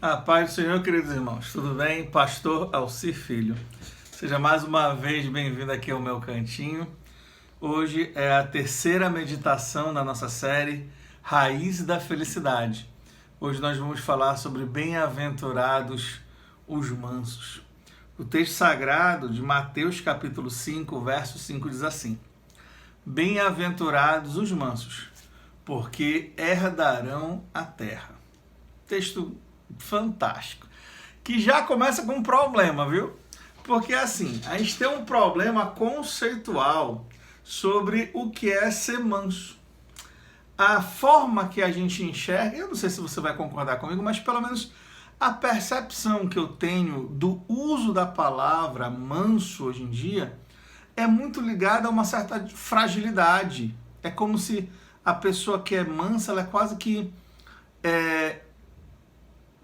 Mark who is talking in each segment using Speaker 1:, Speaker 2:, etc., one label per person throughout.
Speaker 1: A paz do Senhor, queridos irmãos, tudo bem? Pastor Alcir Filho. Seja mais uma vez bem-vindo aqui ao meu cantinho. Hoje é a terceira meditação da nossa série Raiz da Felicidade. Hoje nós vamos falar sobre bem-aventurados os mansos. O texto sagrado de Mateus capítulo 5, verso 5 diz assim: Bem-aventurados os mansos, porque herdarão a terra. Texto fantástico, que já começa com um problema, viu? Porque assim, a gente tem um problema conceitual sobre o que é ser manso. A forma que a gente enxerga, eu não sei se você vai concordar comigo, mas pelo menos a percepção que eu tenho do uso da palavra manso hoje em dia é muito ligada a uma certa fragilidade. É como se a pessoa que é mansa, ela é quase que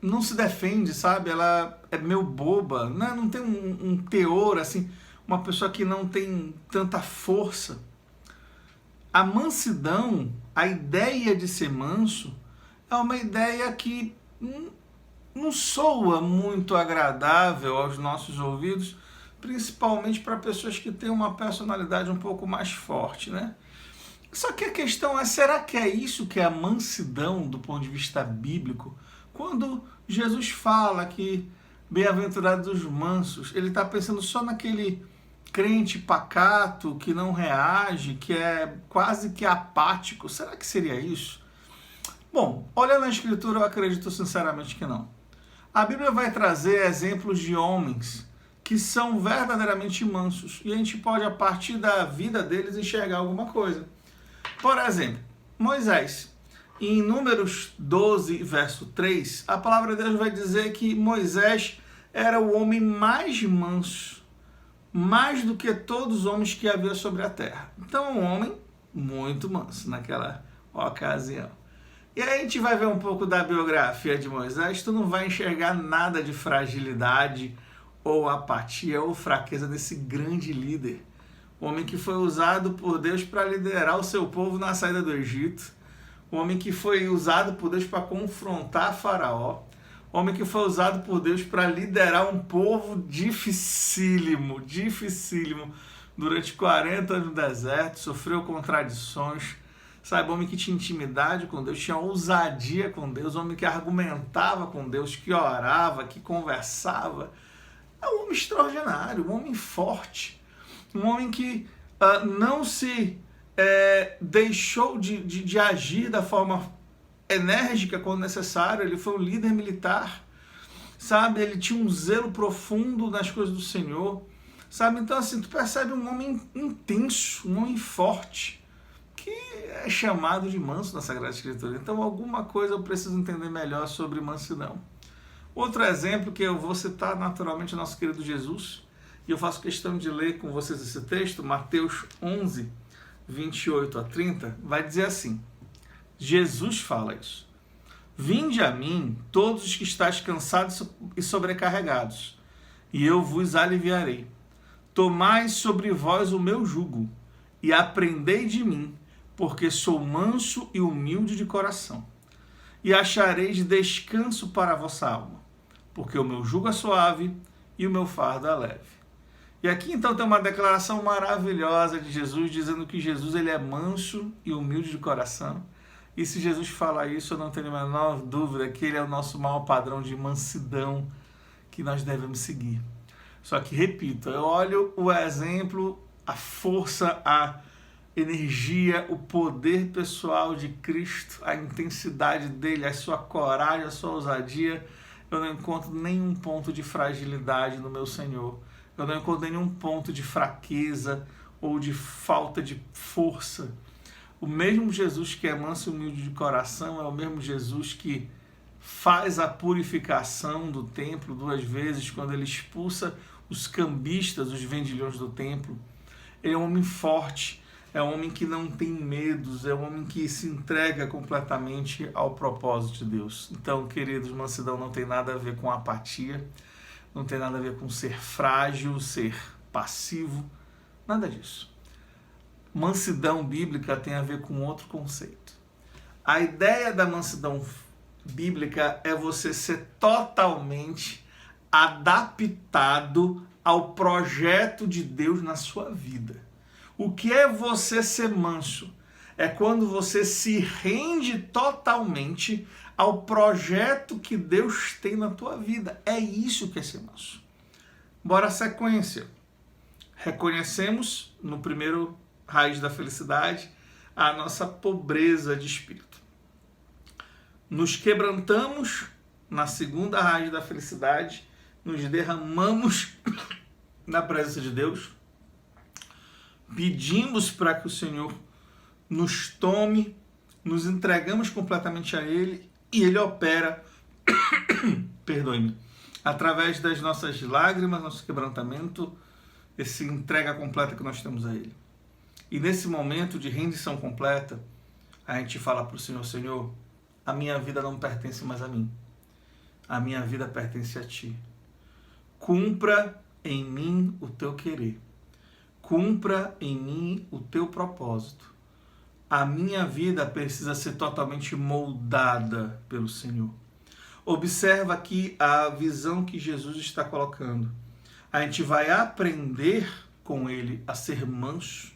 Speaker 1: não se defende, sabe? Ela é meio boba, né? Não tem um teor, assim, uma pessoa que não tem tanta força. A mansidão, a ideia de ser manso, é uma ideia que não soa muito agradável aos nossos ouvidos, principalmente para pessoas que têm uma personalidade um pouco mais forte, né? Só que a questão é, será que é isso que é a mansidão do ponto de vista bíblico? Quando Jesus fala que bem-aventurados os mansos, ele está pensando só naquele crente pacato, que não reage, que é quase que apático. Será que seria isso? Bom, olhando a Escritura, eu acredito sinceramente que não. A Bíblia vai trazer exemplos de homens que são verdadeiramente mansos, e a gente pode, a partir da vida deles, enxergar alguma coisa. Por exemplo, Moisés. Em Números 12, verso 3, a palavra de Deus vai dizer que Moisés era o homem mais manso, mais do que todos os homens que havia sobre a terra. Então, um homem muito manso naquela ocasião. E aí a gente vai ver um pouco da biografia de Moisés, tu não vai enxergar nada de fragilidade ou apatia ou fraqueza desse grande líder. O homem que foi usado por Deus para liderar o seu povo na saída do Egito. O homem que foi usado por Deus para confrontar Faraó. O homem que foi usado por Deus para liderar um povo dificílimo durante 40 anos no deserto, sofreu contradições. Sabe, homem que tinha intimidade com Deus, tinha ousadia com Deus, homem que argumentava com Deus, que orava, que conversava. É um homem extraordinário, um homem forte, um homem que não se deixou de agir da forma enérgica quando necessário. Ele foi um líder militar, sabe? Ele tinha um zelo profundo nas coisas do Senhor, sabe? Então assim, tu percebe um homem intenso, um homem forte, que é chamado de manso na Sagrada Escritura. Então alguma coisa eu preciso entender melhor sobre mansidão. Outro exemplo que eu vou citar naturalmente é o nosso querido Jesus, e eu faço questão de ler com vocês esse texto, Mateus 11, 28 a 30, vai dizer assim, Jesus fala isso: Vinde a mim, todos os que estáis cansados e sobrecarregados, e eu vos aliviarei. Tomai sobre vós o meu jugo, e aprendei de mim, porque sou manso e humilde de coração, e achareis descanso para a vossa alma, porque o meu jugo é suave e o meu fardo é leve. E aqui então tem uma declaração maravilhosa de Jesus, dizendo que Jesus ele é manso e humilde de coração. E se Jesus fala isso, eu não tenho a menor dúvida que ele é o nosso maior padrão de mansidão que nós devemos seguir. Só que, repito, eu olho o exemplo, a força, a energia, o poder pessoal de Cristo, a intensidade dele, a sua coragem, a sua ousadia. Eu não encontro nenhum ponto de fragilidade no meu Senhor. Eu não encontro nenhum ponto de fraqueza ou de falta de força. O mesmo Jesus que é manso e humilde de coração é o mesmo Jesus que faz a purificação do templo 2 vezes, quando ele expulsa os cambistas, os vendilhões do templo. Ele é um homem forte, é um homem que não tem medos, é um homem que se entrega completamente ao propósito de Deus. Então, queridos, mansidão não tem nada a ver com apatia, não tem nada a ver com ser frágil, ser passivo, nada disso. Mansidão bíblica tem a ver com outro conceito. A ideia da mansidão bíblica é você ser totalmente adaptado ao projeto de Deus na sua vida. O que é você ser manso? É quando você se rende totalmente ao projeto que Deus tem na tua vida. É isso que é ser manso. Bora à sequência. Reconhecemos no primeiro raiz da felicidade a nossa pobreza de espírito. Nos quebrantamos na segunda raiz da felicidade, nos derramamos na presença de Deus, pedimos para que o Senhor nos tome, nos entregamos completamente a Ele e Ele opera, perdoe-me, através das nossas lágrimas, nosso quebrantamento, esse entrega completa que nós temos a Ele. E nesse momento de rendição completa, a gente fala para o Senhor, Senhor, a minha vida não pertence mais a mim, a minha vida pertence a Ti. Cumpra em mim o Teu querer, cumpra em mim o Teu propósito. A minha vida precisa ser totalmente moldada pelo Senhor. Observa aqui a visão que Jesus está colocando. A gente vai aprender com Ele a ser manso,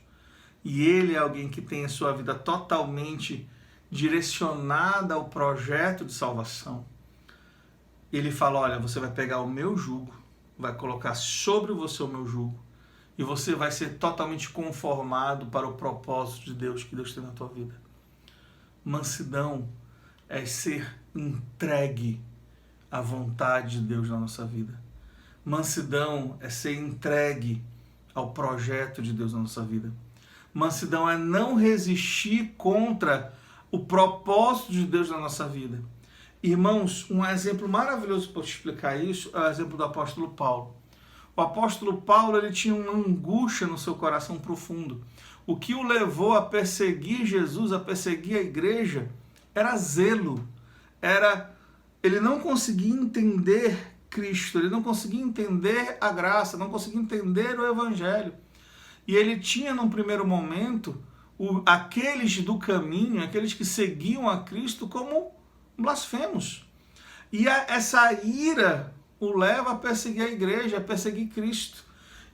Speaker 1: e Ele é alguém que tem a sua vida totalmente direcionada ao projeto de salvação. Ele fala, olha, você vai pegar o meu jugo, vai colocar sobre você o meu jugo, e você vai ser totalmente conformado para o propósito de Deus que Deus tem na tua vida. Mansidão é ser entregue à vontade de Deus na nossa vida. Mansidão é ser entregue ao projeto de Deus na nossa vida. Mansidão é não resistir contra o propósito de Deus na nossa vida. Irmãos, um exemplo maravilhoso para te explicar isso é o exemplo do apóstolo Paulo. O apóstolo Paulo, ele tinha uma angústia no seu coração profundo. O que o levou a perseguir Jesus, a perseguir a igreja, era zelo. Ele não conseguia entender Cristo, ele não conseguia entender a graça, não conseguia entender o evangelho. E ele tinha, num primeiro momento, aqueles do caminho, aqueles que seguiam a Cristo como blasfemos. E essa ira o leva a perseguir a igreja, a perseguir Cristo.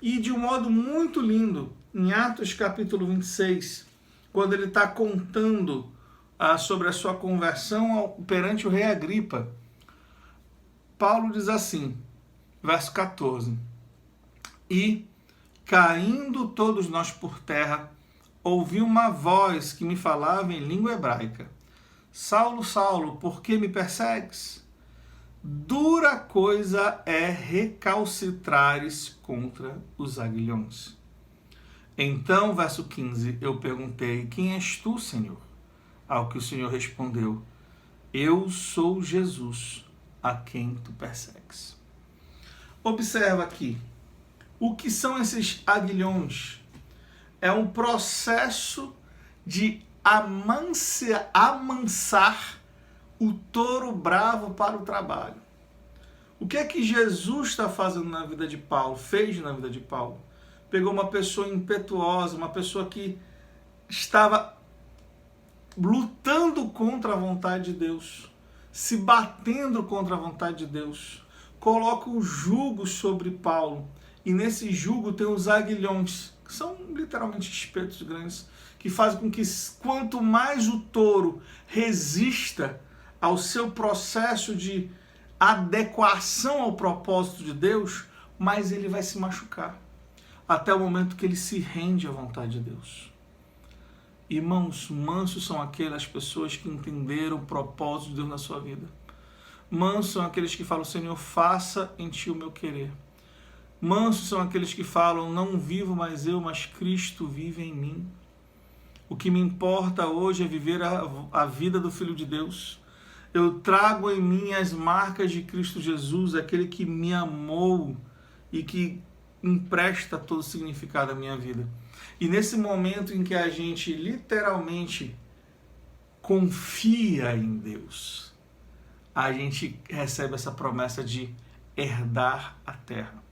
Speaker 1: E de um modo muito lindo, em Atos capítulo 26, quando ele está contando sobre a sua conversão perante o rei Agripa, Paulo diz assim, verso 14, e, caindo todos nós por terra, ouvi uma voz que me falava em língua hebraica, Saulo, Saulo, por que me persegues? Dura coisa é recalcitrares contra os aguilhões. Então, verso 15, eu perguntei, quem és tu, Senhor? Ao que o Senhor respondeu, eu sou Jesus, a quem tu persegues. Observa aqui, o que são esses aguilhões? É um processo de amansar o touro bravo para o trabalho. O que é que Jesus está fazendo na vida de Paulo, fez na vida de Paulo? Pegou uma pessoa impetuosa, uma pessoa que estava lutando contra a vontade de Deus, se batendo contra a vontade de Deus, coloca o jugo sobre Paulo, e nesse jugo tem os aguilhões, que são literalmente espetos grandes, que fazem com que quanto mais o touro resista ao seu processo de adequação ao propósito de Deus, mais ele vai se machucar, até o momento que ele se rende à vontade de Deus. Irmãos, mansos são aquelas pessoas que entenderam o propósito de Deus na sua vida. Mansos são aqueles que falam, Senhor, faça em ti o meu querer. Mansos são aqueles que falam, não vivo mais eu, mas Cristo vive em mim. O que me importa hoje é viver a vida do Filho de Deus. Eu trago em mim as marcas de Cristo Jesus, aquele que me amou e que empresta todo o significado à minha vida. E nesse momento em que a gente literalmente confia em Deus, a gente recebe essa promessa de herdar a terra.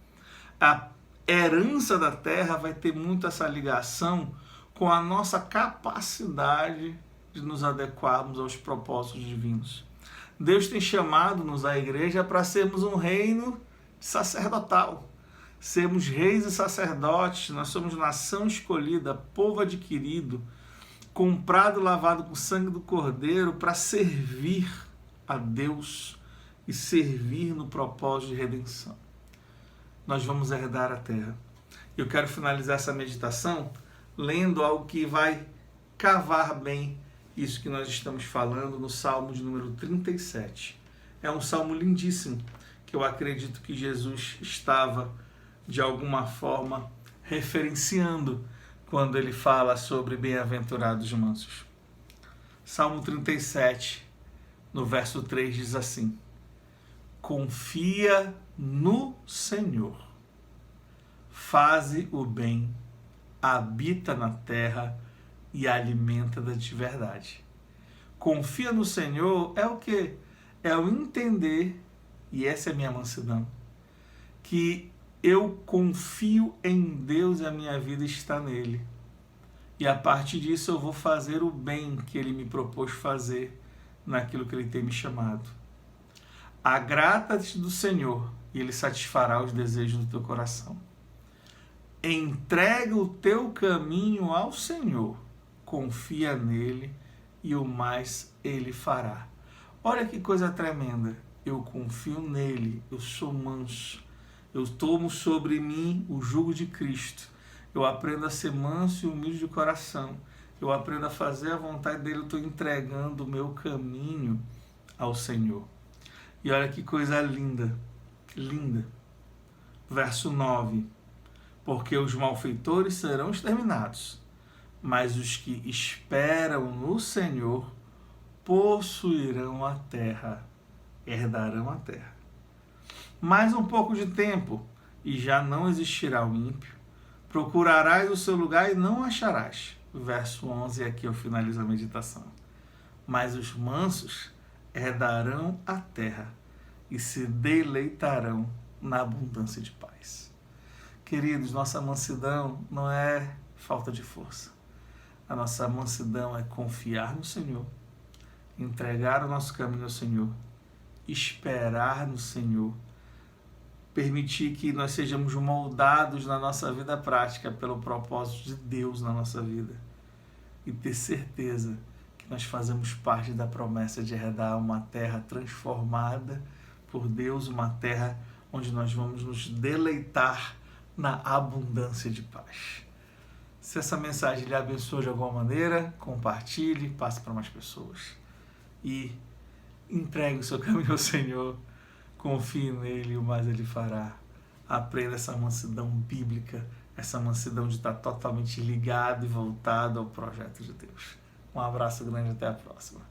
Speaker 1: A herança da terra vai ter muito essa ligação com a nossa capacidade de nos adequarmos aos propósitos divinos. Deus tem chamado-nos à igreja para sermos um reino sacerdotal. Sermos reis e sacerdotes, nós somos nação escolhida, povo adquirido, comprado e lavado com o sangue do Cordeiro para servir a Deus e servir no propósito de redenção. Nós vamos herdar a terra. Eu quero finalizar essa meditação lendo algo que vai cavar bem isso que nós estamos falando no Salmo de número 37. É um salmo lindíssimo, que eu acredito que Jesus estava, de alguma forma, referenciando quando ele fala sobre bem-aventurados mansos. Salmo 37, no verso 3, diz assim: confia no Senhor, faze o bem, habita na terra e alimenta-da de verdade. Confia no Senhor é o quê? É o entender, e essa é a minha mansidão, que eu confio em Deus e a minha vida está nele. E a partir disso eu vou fazer o bem que ele me propôs fazer naquilo que ele tem me chamado. Agrada-te do Senhor e ele satisfará os desejos do teu coração. Entrega o teu caminho ao Senhor, confia nele e o mais ele fará. Olha que coisa tremenda. Eu confio nele, eu sou manso, eu tomo sobre mim o jugo de Cristo, eu aprendo a ser manso e humilde de coração, eu aprendo a fazer a vontade dele, eu estou entregando o meu caminho ao Senhor. E olha que coisa linda, linda. Verso 9: porque os malfeitores serão exterminados, mas os que esperam no Senhor possuirão a terra, herdarão a terra. Mais um pouco de tempo, e já não existirá o ímpio. Procurarás o seu lugar e não acharás. Verso 11, aqui eu finalizo a meditação. Mas os mansos herdarão a terra e se deleitarão na abundância de paz. Queridos, nossa mansidão não é falta de força. A nossa mansidão é confiar no Senhor, entregar o nosso caminho ao Senhor, esperar no Senhor, permitir que nós sejamos moldados na nossa vida prática pelo propósito de Deus na nossa vida e ter certeza que nós fazemos parte da promessa de herdar uma terra transformada por Deus, uma terra onde nós vamos nos deleitar na abundância de paz. Se essa mensagem lhe abençoou de alguma maneira, compartilhe, passe para mais pessoas e entregue o seu caminho ao Senhor, confie nele e o mais ele fará. Aprenda essa mansidão bíblica, essa mansidão de estar totalmente ligado e voltado ao projeto de Deus. Um abraço grande, até a próxima.